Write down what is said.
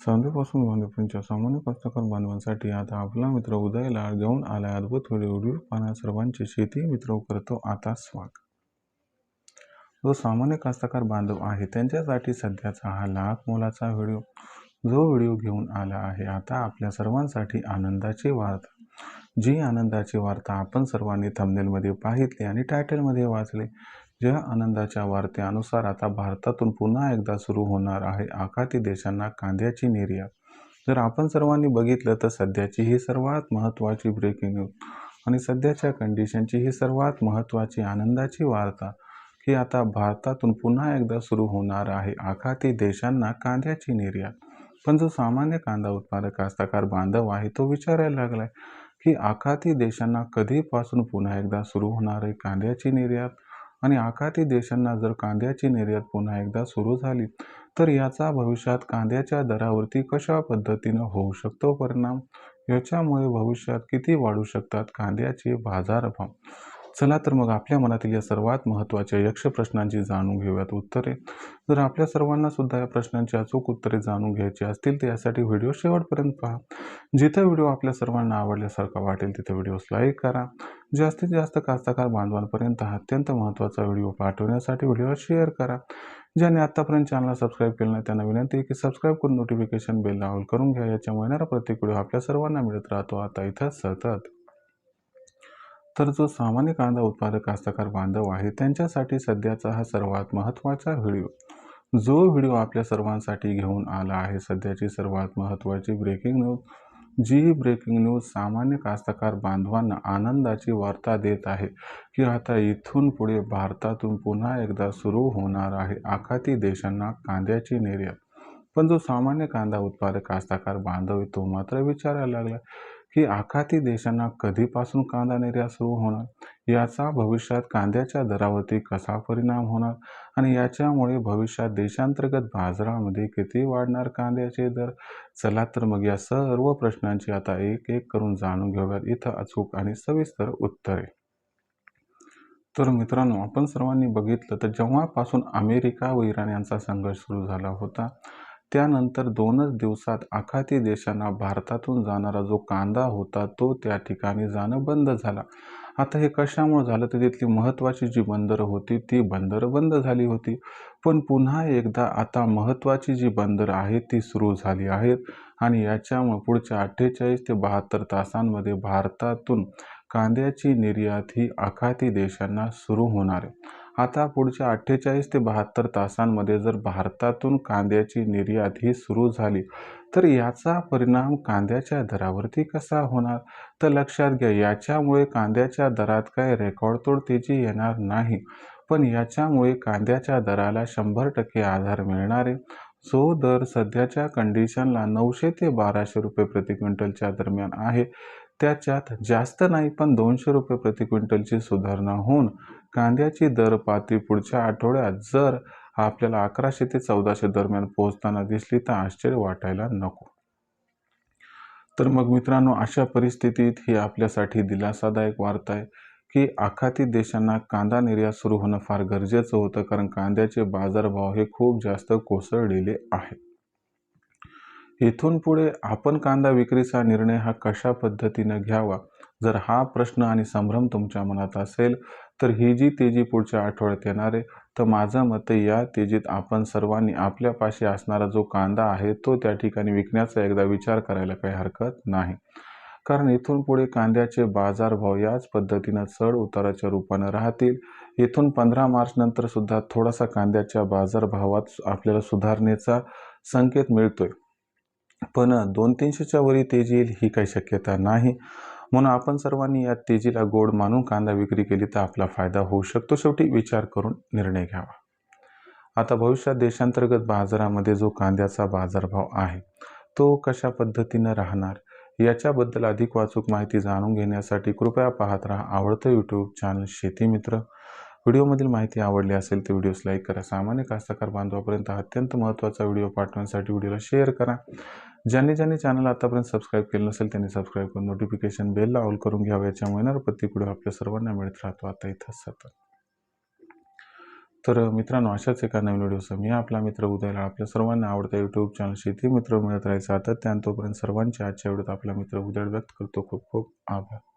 सांगलीपासून भांडुपच्या सामान्य कास्तकार बांधवांसाठी आता आपला मित्र उदय लाड घेऊन आलाय अद्भुत व्हिडिओ पाहण्या सर्वांचे शेती मित्र करतो आता स्वागत। जो सामान्य कास्तकार बांधव आहे त्यांच्यासाठी सध्याचा हा लाख मोलाचा व्हिडिओ घेऊन आला आहे आता आपल्या सर्वांसाठी आनंदाची वार्ता। जी आनंदाची वार्ता आपण सर्वांनी थंबनेलमध्ये पाहितली आणि टायटलमध्ये वाचले। ज्या आनंदाच्या वार्तेनुसार आता भारतातून पुन्हा एकदा सुरू होणार आहे आखाती देशांना कांद्याची निर्यात। जर आपण सर्वांनी बघितलं तर सध्याची ही सर्वात महत्त्वाची ब्रेकिंग न्यूज आणि सध्याच्या कंडिशनची ही सर्वात महत्त्वाची आनंदाची वार्ता की आता भारतातून पुन्हा एकदा सुरू होणार आहे आखाती देशांना कांद्याची निर्यात। पण जो सामान्य कांदा उत्पादक कास्तकार बांधव आहे तो विचारायला लागलाय की आखाती देशांना कधीपासून पुन्हा एकदा सुरू होणार आहे कांद्याची निर्यात आणि आखाती देशांना जर कांद्याची निर्यात पुन्हा एकदा सुरू झाली तर याचा भविष्यात कांद्याच्या दरावरती कशा पद्धतीने होऊ शकतो परिणाम, याच्यामुळे भविष्यात किती वाढू शकतात कांद्याचे बाजारभाव। चला तर मग आपल्या मनातील या सर्वात महत्त्वाच्या यक्ष प्रश्नांची जाणून घेऊयात उत्तरे। जर आपल्या सर्वांना सुद्धा या प्रश्नांची अचूक उत्तरे जाणून घ्यायची असतील तर यासाठी व्हिडिओ शेवटपर्यंत पहा। जिथे व्हिडिओ आपल्या सर्वांना आवडल्यासारखा वाटेल तिथे व्हिडिओस लाईक करा। जास्तीत जास्त कास्तकार बांधवांपर्यंत हा अत्यंत महत्त्वाचा व्हिडिओ पाठवण्यासाठी व्हिडिओला शेअर करा। ज्यांनी आतापर्यंत चॅनलला सबस्क्राईब केलं नाही त्यांना विनंती आहे की सबस्क्राईब करून नोटिफिकेशन बेल ऑल करून घ्या। याच्यामुळे येणारा प्रत्येक व्हिडिओ आपल्या सर्वांना मिळत राहतो आता इथं सतत। तर जो सामान्य कांदा उत्पादक कास्तकार बांधव आहे त्यांच्यासाठी सध्याचा हा सर्वात महत्त्वाचा व्हिडिओ। जो व्हिडिओ आपल्या सर्वांसाठी घेऊन आला आहे सध्याची सर्वात महत्त्वाची ब्रेकिंग न्यूज। जी ब्रेकिंग न्यूज सामान्य कास्तकार बांधवांना आनंदाची वार्ता देत आहे की आता इथून पुढे भारतातून पुन्हा एकदा सुरू होणार आहे आखाती देशांना कांद्याची निर्यात। पण जो सामान्य कांदा उत्पादक कास्तकार बांधव आहे तो मात्र विचारायला लागला की आखाती देशांना कधीपासून कांदा निर्यात सुरू होणार, याचा भविष्यात कांद्याच्या दरावरती कसा परिणाम होणार आणि याच्यामुळे भविष्यात देशांतर्गत बाजारामध्ये किती वाढणार कांद्याचे दर। चला तर मग या सर्व प्रश्नांची आता एक एक करून जाणून घेऊयात इथं अचूक आणि सविस्तर उत्तरे। तर मित्रांनो, आपण सर्वांनी बघितलं तर जेव्हापासून अमेरिका व इराण यांचा संघर्ष सुरू झाला होता त्यानंतर 2च दिवसात आखाती देशांना भारतातून जाणारा जो कांदा होता तो त्या ठिकाणी जाणं बंद झाला। आता हे कशामुळे झालं तर तिथली महत्त्वाची जी बंदरं होती ती बंदरं बंद झाली होती। पण पुन्हा एकदा आता महत्त्वाची जी बंदरं आहेत ती सुरू झाली आहेत आणि याच्यामुळे पुढच्या 48 ते 72 तासांमध्ये भारतातून कांद्याची निर्यात ही आखाती देशांना सुरू होणार आहे। आता पुढच्या 48 ते 72 तासांमध्ये जर भारतातून कांद्याची निर्यात ही सुरू झाली तर याचा परिणाम कांद्याच्या दरावरती कसा होणार तर लक्षात घ्या याच्यामुळे कांद्याच्या दरात काही रेकॉर्डतोड तेजी येणार नाही, पण याच्यामुळे कांद्याच्या दराला 100% आधार मिळणार आहे। जो दर सध्याच्या कंडिशनला 900 ते 1200 रुपये प्रति क्विंटलच्या दरम्यान आहे त्याच्यात जास्त नाही पण 200 रुपये प्रति क्विंटलची सुधारणा होऊन कांद्याची दर पातळी पुढच्या आठवड्यात जर आपल्याला 1100 ते 1400 दरम्यान पोहोचताना दिसली तर आश्चर्य वाटायला नको। तर मग मित्रांनो, अशा परिस्थितीत ही आपल्यासाठी दिलासादायक वार्ता आहे की आखाती देशांना कांदा निर्यात सुरू होणं फार गरजेचं होतं, कारण कांद्याचे बाजारभाव हे खूप जास्त कोसळलेले आहेत। इथून पुढे आपण कांदा विक्रीचा निर्णय हा कशा पद्धतीने घ्यावा, जर हा प्रश्न आणि संभ्रम तुमच्या मनात असेल तर ही जी तेजी पुढच्या आठवड्यात येणार आहे तर माझं मत या तेजीत आपण सर्वांनी आपल्यापाशी असणारा जो कांदा आहे तो त्या ठिकाणी विकण्याचा एकदा विचार करायला काही हरकत नाही। कारण इथून पुढे कांद्याचे बाजारभाव याच पद्धतीनं चढ उताराच्या रूपाने राहतील। इथून 15 मार्च नंतर सुद्धा थोडासा कांद्याच्या बाजारभावात आपल्याला सुधारणेचा संकेत मिळतोय, पण 200-300च्या वरी तेजी येईल ही काही शक्यता नाही। म्हणून आपण सर्वांनी या तेजीला गोड मानून कांदा विक्री केली तर आपला फायदा होऊ शकतो। शेवटी विचार करून निर्णय घ्यावा। आता भविष्यात देशांतर्गत बाजारामध्ये जो कांद्याचा बाजारभाव आहे तो कशा पद्धतीने राहणार याच्याबद्दल अधिक अचूक माहिती जाणून घेण्यासाठी कृपया पाहत राहा आवडतं यूट्यूब चॅनल शेती मित्र। व्हिडिओमधील माहिती आवडली असेल तर व्हिडिओस लाईक करा। सामान्य कास्तकार बांधवापर्यंत अत्यंत महत्त्वाचा व्हिडिओ पाठवण्यासाठी व्हिडिओला शेअर करा। ज्यांनी चॅनल आतापर्यंत सबस्क्राईब केलं नसेल त्यांनी सबस्क्राईब करून नोटिफिकेशन बेलला ऑल करून घ्यावं। याच्यामुळे येणारा प्रत्येक व्हिडिओ आपल्या सर्वांना मिळत राहतो आता इथं सतत। तर मित्रांनो, अशाच एका नवीन व्हिडिओसह मी आपला मित्र उदय लाड आपल्या सर्वांना आवडता यूट्यूब चॅनल शेती मित्र मिळत राहायचं सातत्याने. तोपर्यंत सर्वांचे आजच्या व्हिडिओत आपला मित्र उदय व्यक्त करतो. खूप खूप आभार.